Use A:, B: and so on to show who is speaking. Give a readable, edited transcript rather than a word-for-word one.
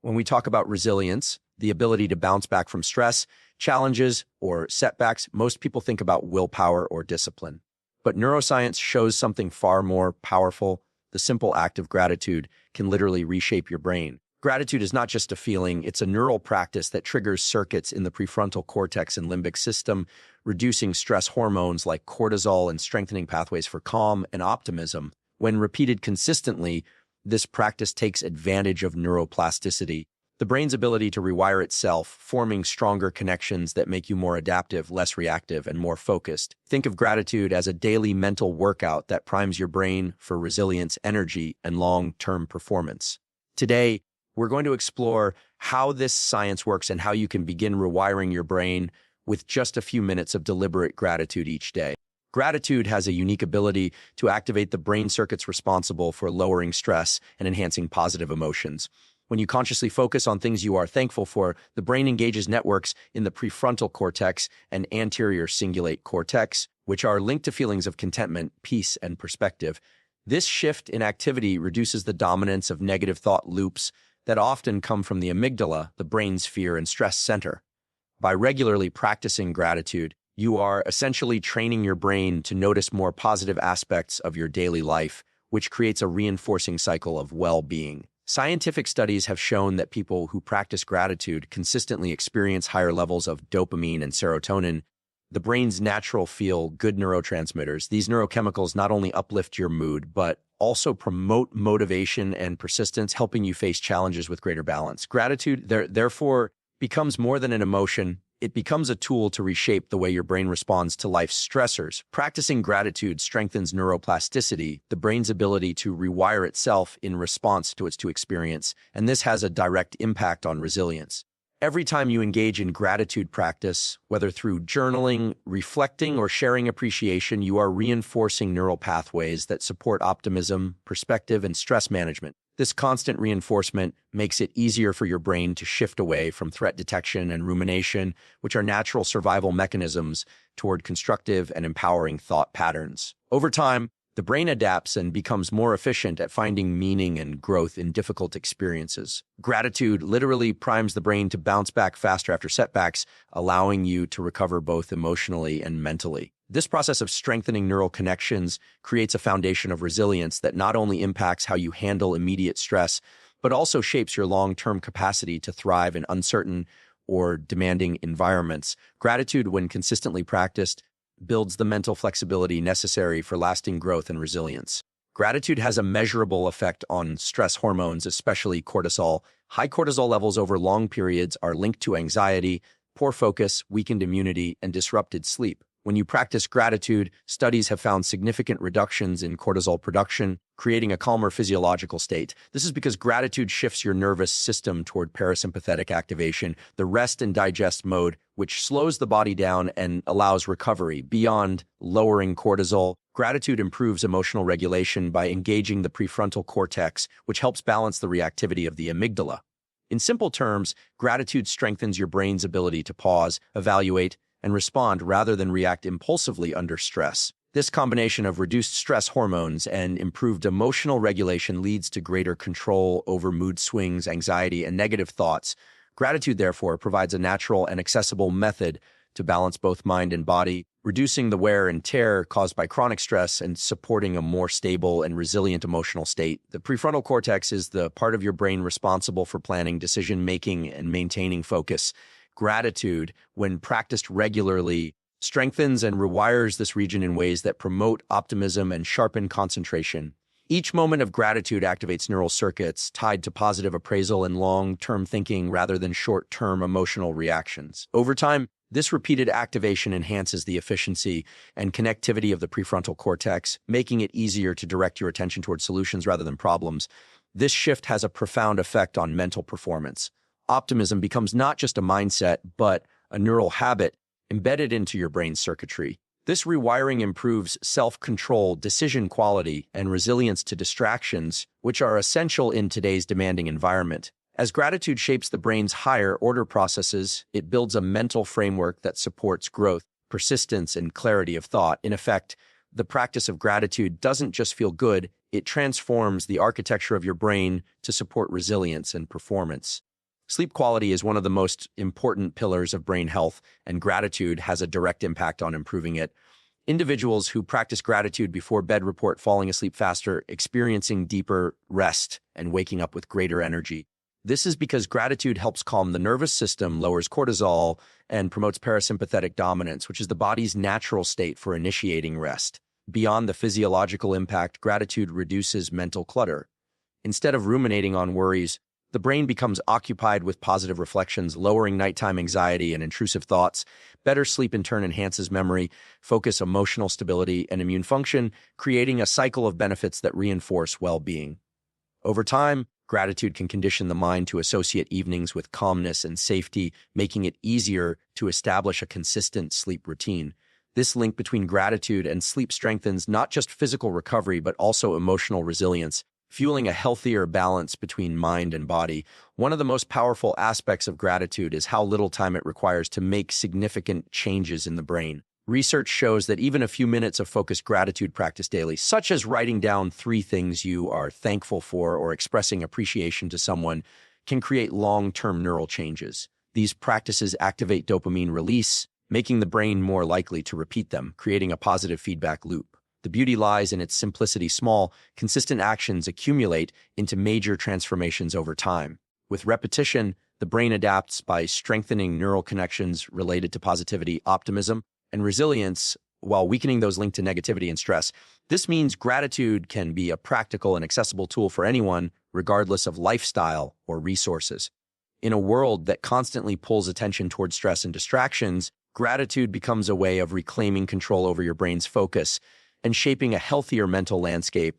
A: When we talk about resilience, the ability to bounce back from stress, challenges, or setbacks, most people think about willpower or discipline. But neuroscience shows something far more powerful. The simple act of gratitude can literally reshape your brain. Gratitude is not just a feeling, it's a neural practice that triggers circuits in the prefrontal cortex and limbic system, reducing stress hormones like cortisol and strengthening pathways for calm and optimism. When repeated consistently, this practice takes advantage of neuroplasticity, the brain's ability to rewire itself, forming stronger connections that make you more adaptive, less reactive, and more focused. Think of gratitude as a daily mental workout that primes your brain for resilience, energy, and long-term performance. Today, we're going to explore how this science works and how you can begin rewiring your brain with just a few minutes of deliberate gratitude each day. Gratitude has a unique ability to activate the brain circuits responsible for lowering stress and enhancing positive emotions. When you consciously focus on things you are thankful for, the brain engages networks in the prefrontal cortex and anterior cingulate cortex, which are linked to feelings of contentment, peace, and perspective. This shift in activity reduces the dominance of negative thought loops that often come from the amygdala, the brain's fear and stress center. By regularly practicing gratitude, you are essentially training your brain to notice more positive aspects of your daily life, which creates a reinforcing cycle of well-being. Scientific studies have shown that people who practice gratitude consistently experience higher levels of dopamine and serotonin, the brain's natural feel-good neurotransmitters. These neurochemicals not only uplift your mood, but also promote motivation and persistence, helping you face challenges with greater balance. Gratitude, therefore, becomes more than an emotion. It becomes a tool to reshape the way your brain responds to life's stressors. Practicing gratitude strengthens neuroplasticity, the brain's ability to rewire itself in response to its experience, and this has a direct impact on resilience. Every time you engage in gratitude practice, whether through journaling, reflecting, or sharing appreciation, you are reinforcing neural pathways that support optimism, perspective, and stress management. This constant reinforcement makes it easier for your brain to shift away from threat detection and rumination, which are natural survival mechanisms, toward constructive and empowering thought patterns. Over time, the brain adapts and becomes more efficient at finding meaning and growth in difficult experiences. Gratitude literally primes the brain to bounce back faster after setbacks, allowing you to recover both emotionally and mentally. This process of strengthening neural connections creates a foundation of resilience that not only impacts how you handle immediate stress, but also shapes your long-term capacity to thrive in uncertain or demanding environments. Gratitude, when consistently practiced, builds the mental flexibility necessary for lasting growth and resilience. Gratitude has a measurable effect on stress hormones, especially cortisol. High cortisol levels over long periods are linked to anxiety, poor focus, weakened immunity, and disrupted sleep. When you practice gratitude, studies have found significant reductions in cortisol production, creating a calmer physiological state. This is because gratitude shifts your nervous system toward parasympathetic activation, the rest and digest mode, which slows the body down and allows recovery. Beyond lowering cortisol, gratitude improves emotional regulation by engaging the prefrontal cortex, which helps balance the reactivity of the amygdala. In simple terms, gratitude strengthens your brain's ability to pause, evaluate, and respond rather than react impulsively under stress. This combination of reduced stress hormones and improved emotional regulation leads to greater control over mood swings, anxiety, and negative thoughts. Gratitude, therefore, provides a natural and accessible method to balance both mind and body, reducing the wear and tear caused by chronic stress and supporting a more stable and resilient emotional state. The prefrontal cortex is the part of your brain responsible for planning, decision-making, and maintaining focus. Gratitude, when practiced regularly, strengthens and rewires this region in ways that promote optimism and sharpen concentration. Each moment of gratitude activates neural circuits tied to positive appraisal and long-term thinking rather than short-term emotional reactions. Over time, this repeated activation enhances the efficiency and connectivity of the prefrontal cortex, making it easier to direct your attention towards solutions rather than problems. This shift has a profound effect on mental performance. Optimism becomes not just a mindset, but a neural habit embedded into your brain's circuitry. This rewiring improves self-control, decision quality, and resilience to distractions, which are essential in today's demanding environment. As gratitude shapes the brain's higher-order processes, it builds a mental framework that supports growth, persistence, and clarity of thought. In effect, the practice of gratitude doesn't just feel good, it transforms the architecture of your brain to support resilience and performance. Sleep quality is one of the most important pillars of brain health, and gratitude has a direct impact on improving it. Individuals who practice gratitude before bed report falling asleep faster, experiencing deeper rest, and waking up with greater energy. This is because gratitude helps calm the nervous system, lowers cortisol, and promotes parasympathetic dominance, which is the body's natural state for initiating rest. Beyond the physiological impact, gratitude reduces mental clutter. Instead of ruminating on worries, the brain becomes occupied with positive reflections, lowering nighttime anxiety and intrusive thoughts. Better sleep in turn enhances memory, focus, emotional stability, and immune function, creating a cycle of benefits that reinforce well-being. Over time, gratitude can condition the mind to associate evenings with calmness and safety, making it easier to establish a consistent sleep routine. This link between gratitude and sleep strengthens not just physical recovery, but also emotional resilience, fueling a healthier balance between mind and body. One of the most powerful aspects of gratitude is how little time it requires to make significant changes in the brain. Research shows that even a few minutes of focused gratitude practice daily, such as writing down 3 things you are thankful for or expressing appreciation to someone, can create long-term neural changes. These practices activate dopamine release, making the brain more likely to repeat them, creating a positive feedback loop. The beauty lies in its simplicity. Small, consistent actions accumulate into major transformations over time. With repetition, the brain adapts by strengthening neural connections related to positivity, optimism, and resilience, while weakening those linked to negativity and stress. This means gratitude can be a practical and accessible tool for anyone, regardless of lifestyle or resources. In a world that constantly pulls attention toward stress and distractions, gratitude becomes a way of reclaiming control over your brain's focus and shaping a healthier mental landscape.